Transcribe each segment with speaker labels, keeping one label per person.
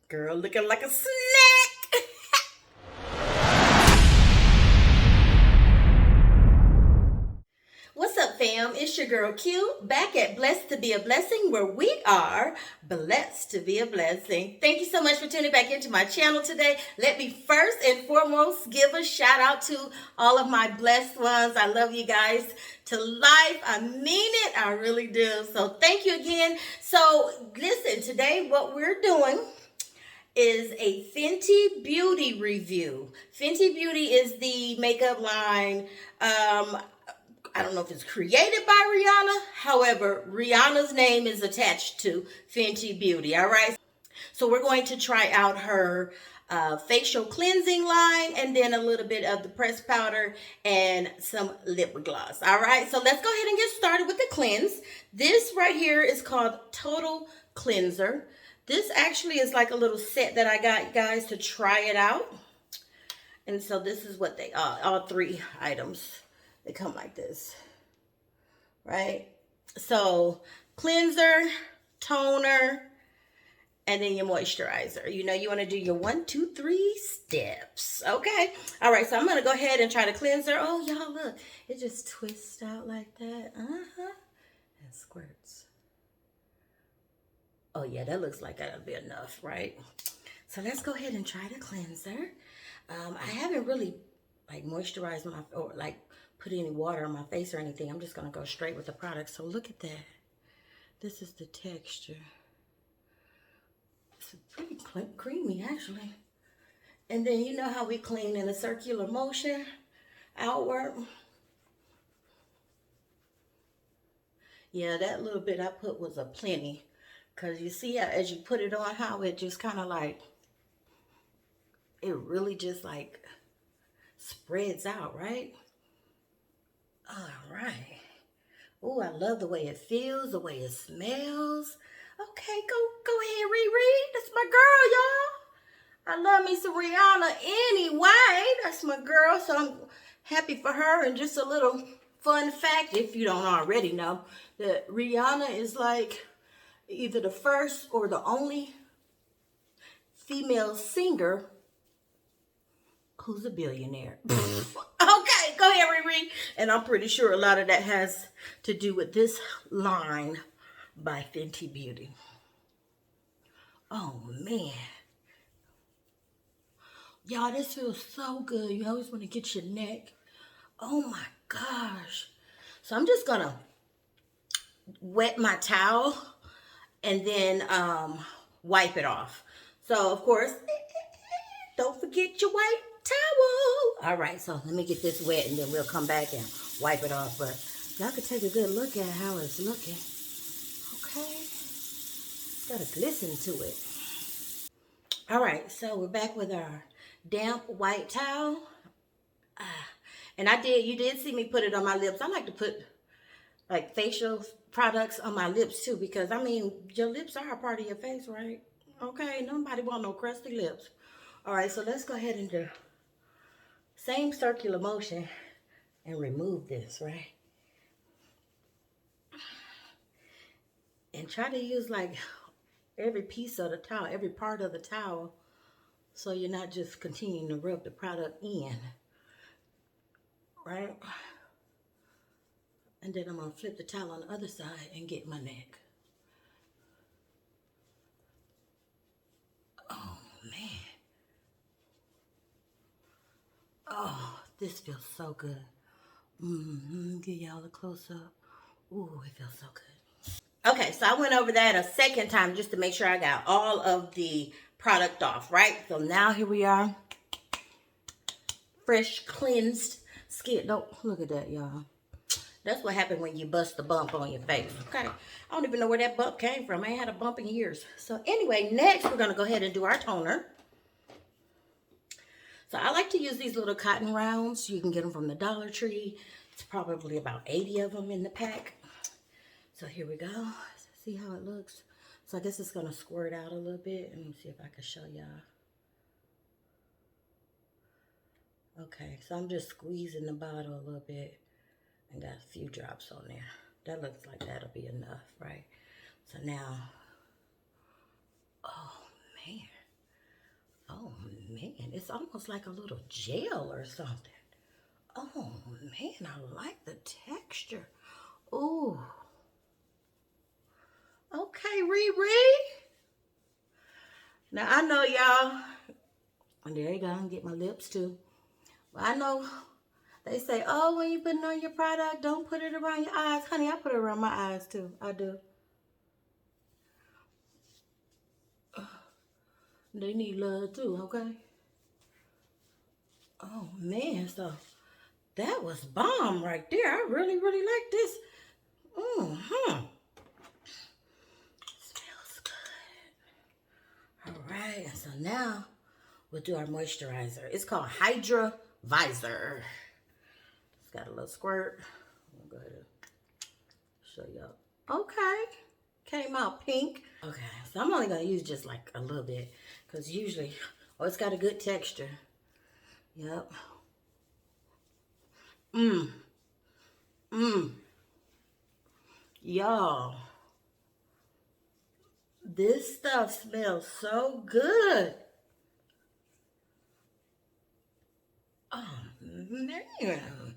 Speaker 1: Girl looking like a snack. What's up, fam? It's your girl Q back at Blessed to Be a Blessing, where we are blessed to be a blessing. Thank you so much for tuning back into my channel today. Let me first and foremost give a shout out to all of my blessed ones. I love you guys to life. I mean it. I really do. So thank you again. So listen, today what we're doing is a Fenty Beauty review. Fenty Beauty is the makeup line. I don't know if it's created by Rihanna. However, Rihanna's name is attached to Fenty Beauty. All right. So we're going to try out her facial cleansing line and then a little bit of the pressed powder and some lip gloss. All right. So let's go ahead and get started with the cleanse. This right here is called Total Cleanser. This actually is like a little set that I got, guys, to try it out. And so this is what they are, all three items. They come like this, right? So cleanser, toner, and then your moisturizer. You know, you want to do your 1, 2, 3 steps. Okay. All right. So I'm going to go ahead and try to cleanser. Oh, y'all, look. It just twists out like that. Uh-huh. And squirts. Oh, yeah, that looks like that'll be enough, right? So let's go ahead and try the cleanser. I haven't really, like, moisturized my, or, like, put any water on my face or anything. I'm just going to go straight with the product. So look at that. This is the texture. It's pretty creamy, actually. And then you know how we clean in a circular motion outward? Yeah, that little bit I put was a plenty. Because you see how, as you put it on, how it just kind of like, it really just like spreads out, right? All right. Oh, I love the way it feels, the way it smells. Okay, go ahead, Riri. That's my girl, y'all. I love me some Rihanna anyway. That's my girl, so I'm happy for her. And just a little fun fact, if you don't already know, that Rihanna is like either the first or the only female singer who's a billionaire. Okay, go ahead, Riri. And I'm pretty sure a lot of that has to do with this line by Fenty Beauty. Oh, man. Y'all, this feels so good. You always want to get your neck. Oh, my gosh. So I'm just going to wet my towel and then wipe it off. So, of course, don't forget your white towel. All right, so let me get this wet and then we'll come back and wipe it off. But y'all can take a good look at how it's looking. Okay. Got to glisten to it. All right, so we're back with our damp white towel. And you did see me put it on my lips. I like to put like facial products on my lips too, because I mean, your lips are a part of your face, right? Okay, nobody want no crusty lips. All right, so let's go ahead and do same circular motion and remove this, right? And try to use like every piece of the towel, every part of the towel, so you're not just continuing to rub the product in, right? And then I'm going to flip the towel on the other side and get my neck. Oh, man. Oh, this feels so good. Give y'all a close-up. Ooh, it feels so good. Okay, so I went over that a second time just to make sure I got all of the product off, right? So now here we are. Fresh, cleansed skin. Don't look at that, y'all. That's what happened when you bust a bump on your face. Okay, I don't even know where that bump came from. I ain't had a bump in years. So anyway, next we're going to go ahead and do our toner. So I like to use these little cotton rounds. You can get them from the Dollar Tree. It's probably about 80 of them in the pack. So here we go. See how it looks? So I guess it's going to squirt out a little bit. Let me see if I can show y'all. Okay, so I'm just squeezing the bottle a little bit and got a few drops on there. That looks like that'll be enough, right? So now, oh man. man, it's almost like a little gel or something. Oh man, I like the texture. Ooh. Okay, Riri. Now I know y'all, and there you go, I'm get my lips too. But I know they say, oh, when you putting on your product, don't put it around your eyes. Honey, I put it around my eyes too. I do. They need love too, okay? Oh man, so that was bomb right there. I really, really like this. Mm-hmm. Smells good. All right, so now we'll do our moisturizer. It's called Hydra Visor. It's got a little squirt. I'm gonna go ahead and show y'all. Okay. Came out pink. Okay, so I'm only gonna use just like a little bit because usually, oh, it's got a good texture. Yep. Y'all, this stuff smells so good. Oh, man.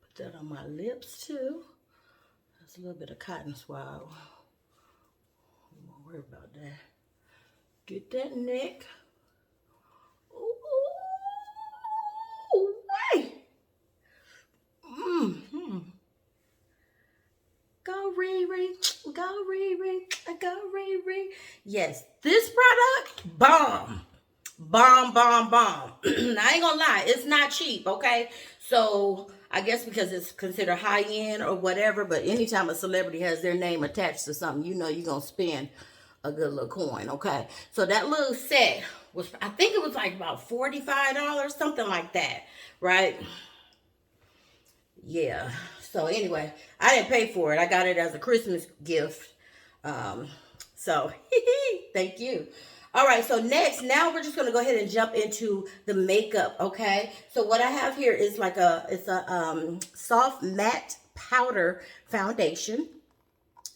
Speaker 1: Put that on my lips, too. That's a little bit of cotton swab. Don't worry about that. Get that neck. Ooh, wait. Go, Riri. Go, Riri. Go, Riri. Yes, this product, bomb. Bomb, bomb, bomb. I ain't gonna lie, it's not cheap, okay? So I guess because it's considered high end or whatever, but anytime a celebrity has their name attached to something, you know you're gonna spend a good little coin, okay? So that little set was, I think it was like about $45, something like that, right? Yeah. So anyway, I didn't pay for it. I got it as a Christmas gift. So thank you. All right, so next, now we're just gonna go ahead and jump into the makeup, okay? So what I have here is like it's a soft matte powder foundation.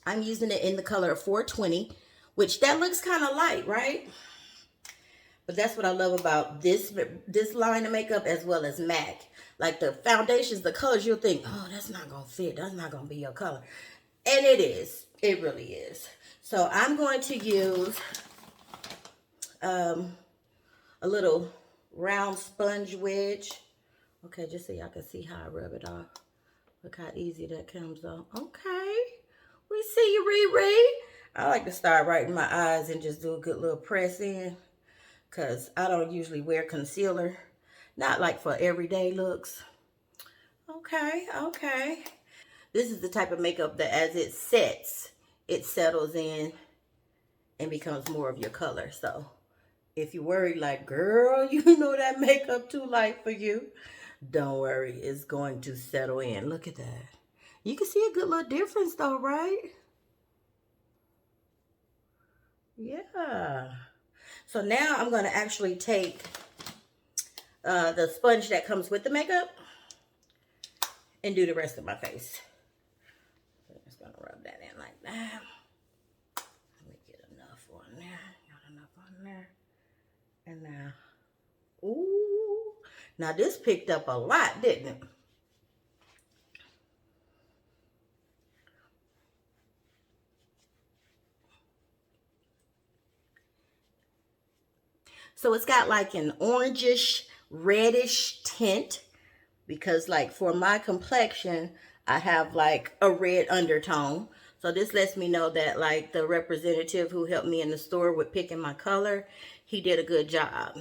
Speaker 1: I'm using it in the color 420, which that looks kind of light, right? But that's what I love about this line of makeup as well as MAC. Like the foundations, the colors, you'll think, oh, that's not gonna fit. That's not gonna be your color. And it is. It really is. So I'm going to use a little round sponge wedge. Okay, just so y'all can see how I rub it off. Look how easy that comes off. Okay, we see you, Riri. I like to start right in my eyes and just do a good little press in, because I don't usually wear concealer. Not like for everyday looks. Okay, okay. This is the type of makeup that as it sets, it settles in and becomes more of your color. So if you're worried like, girl, you know that makeup too light for you, don't worry. It's going to settle in. Look at that. You can see a good little difference though, right? Yeah. So now I'm going to actually take the sponge that comes with the makeup and do the rest of my face. So I'm just going to rub that in like that. Let me get enough on there. Got enough on there. And now, ooh. Now this picked up a lot, didn't it? So it's got like an orangish, reddish tint, because like for my complexion, I have like a red undertone. So this lets me know that like the representative who helped me in the store with picking my color, he did a good job.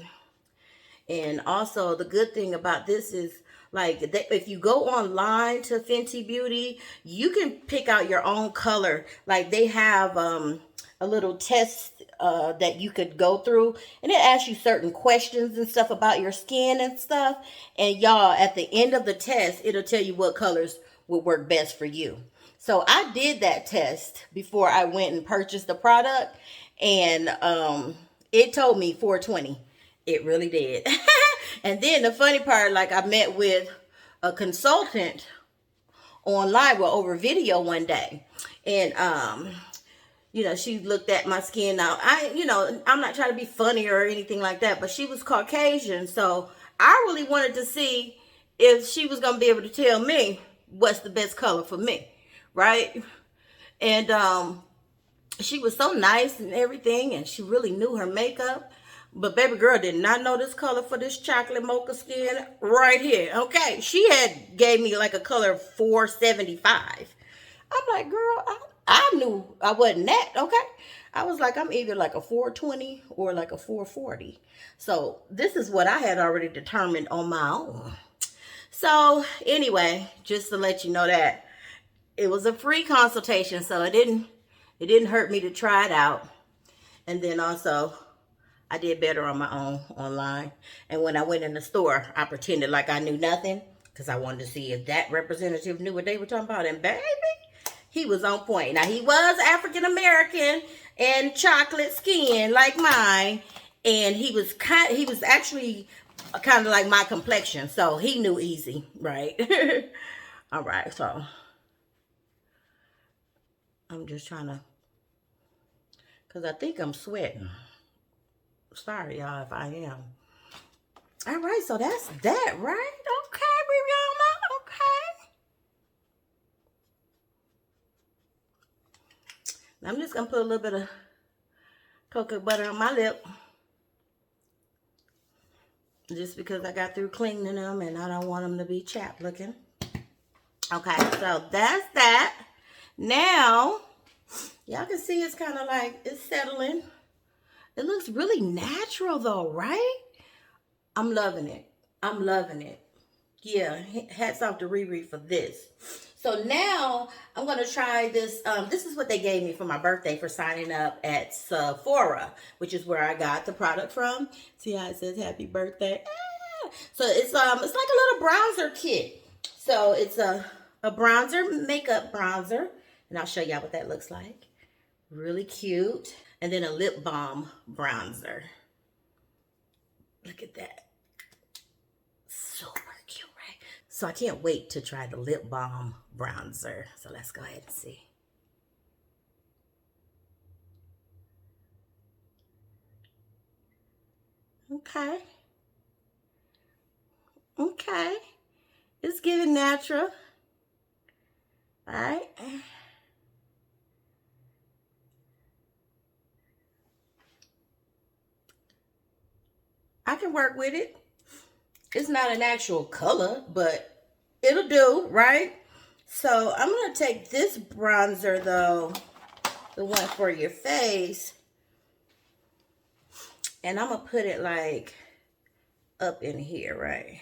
Speaker 1: And also the good thing about this is like if you go online to Fenty Beauty, you can pick out your own color. Like they have a little test that you could go through, and it asks you certain questions and stuff about your skin and stuff. And y'all, at the end of the test, it'll tell you what colors would work best for you. So I did that test before I went and purchased the product, and it told me 420. It really did. And then the funny part, like I met with a consultant online, well, over video one day, and you know, she looked at my skin. Now, I'm not trying to be funny or anything like that, but she was Caucasian. So I really wanted to see if she was going to be able to tell me what's the best color for me. Right. And she was so nice and everything, and she really knew her makeup. But baby girl did not know this color for this chocolate mocha skin right here. Okay, she had gave me like a color 475. I'm like, girl, I knew I wasn't that. Okay, I was like, I'm either like a 420 or like a 440. So this is what I had already determined on my own. So anyway, just to let you know that it was a free consultation, so it didn't hurt me to try it out. And then also, I did better on my own online. And when I went in the store, I pretended like I knew nothing because I wanted to see if that representative knew what they were talking about. And baby, he was on point. Now, he was African American and chocolate skin like mine. And he was actually kind of like my complexion. So he knew easy, right? All right, so I'm just trying to, because I think I'm sweating. Sorry, y'all, if I am. All right, so that's that, right? Okay, Brianna. Okay. Now I'm just going to put a little bit of cocoa butter on my lip. Just because I got through cleaning them and I don't want them to be chapped looking. Okay, so that's that. Now, y'all can see it's kind of like it's settling. It looks really natural though, right? I'm loving it. I'm loving it. Yeah, hats off to Riri for this. So now I'm going to try this. This is what they gave me for my birthday for signing up at Sephora, which is where I got the product from. See how it says happy birthday? Ah! So it's like a little bronzer kit. So it's a bronzer, makeup bronzer. And I'll show y'all what that looks like. Really cute. And then a lip balm bronzer. Look at that. Super cute, right? So I can't wait to try the lip balm bronzer. So let's go ahead and see. Okay. Okay. It's giving natural. All right. I can work with it. It's not an actual color, but it'll do, right? So I'm going to take this bronzer, though, the one for your face, and I'm going to put it like up in here, right?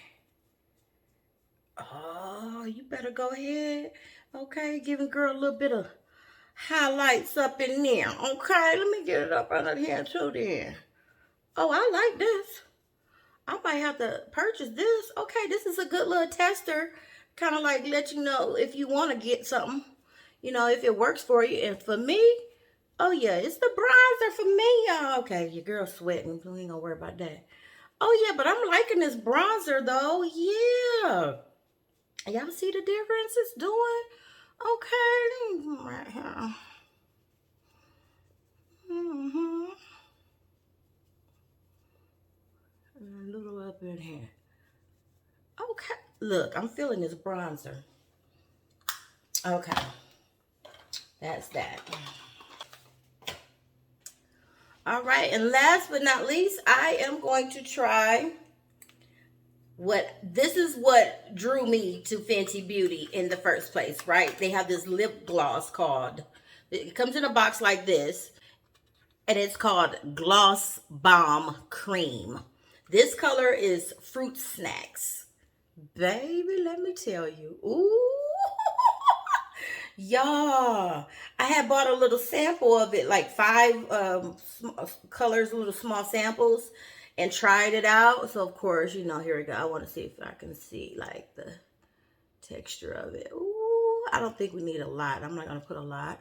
Speaker 1: Oh, you better go ahead. Okay, giving girl a little bit of highlights up in there. Okay, let me get it up under here too then. Oh, I like this. I might have to purchase this. Okay, this is a good little tester. Kind of like let you know if you want to get something. You know, if it works for you. And for me, oh yeah, it's the bronzer for me, y'all. Okay, your girl's sweating. We ain't gonna worry about that. Oh yeah, but I'm liking this bronzer though. Yeah. Y'all see the difference it's doing? Okay. Right here. Mm-hmm. A little up in here. Okay. Look, I'm feeling this bronzer. Okay. That's that. All right. And last but not least, I am going to try this is what drew me to Fenty Beauty in the first place, right? They have this lip gloss called, it comes in a box like this, and it's called Gloss Bomb Cream. This color is Fruit Snacks. Baby, let me tell you. Ooh. Y'all, I had bought a little sample of it, like 5 colors, little small samples, and tried it out. So, of course, you know, here we go. I want to see if I can see, like, the texture of it. Ooh, I don't think we need a lot. I'm not going to put a lot.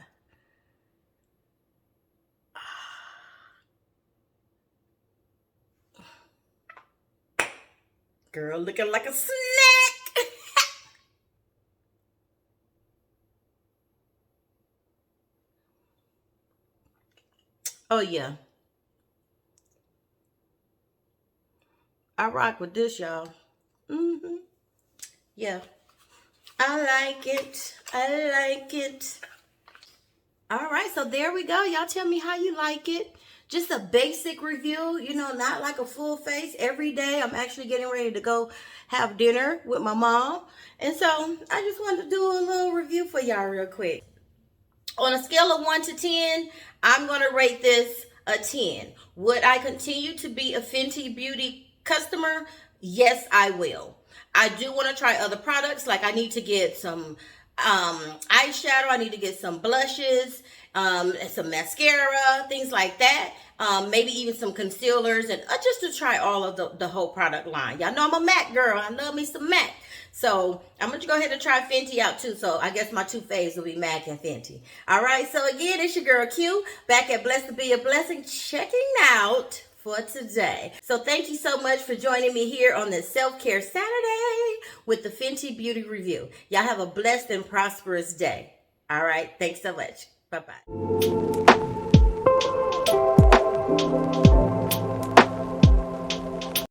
Speaker 1: Girl, looking like a snack. Oh yeah, I rock with this, y'all. Yeah, I like it. I like it. All right, so there we go. Y'all tell me how you like it. Just a basic review, not like a full face every day. I'm actually getting ready to go have dinner with my mom. And so I just wanted to do a little review for y'all real quick. On a scale of 1 to 10, I'm going to rate this a 10. Would I continue to be a Fenty Beauty customer? Yes, I will. I do want to try other products. Like I need to get some eyeshadow. I need to get some blushes, some mascara, things like that. Maybe even some concealers and just to try all of the whole product line. Y'all know I'm a MAC girl. I love me some MAC. So I'm going to go ahead and try Fenty out too. So I guess my two faves will be MAC and Fenty. All right. So again, it's your girl Q back at Blessed to Be a Blessing, checking out for today. So thank you so much for joining me here on this Self-Care Saturday with the Fenty Beauty Review. Y'all have a blessed and prosperous day. All right. Thanks so much. Bye-bye.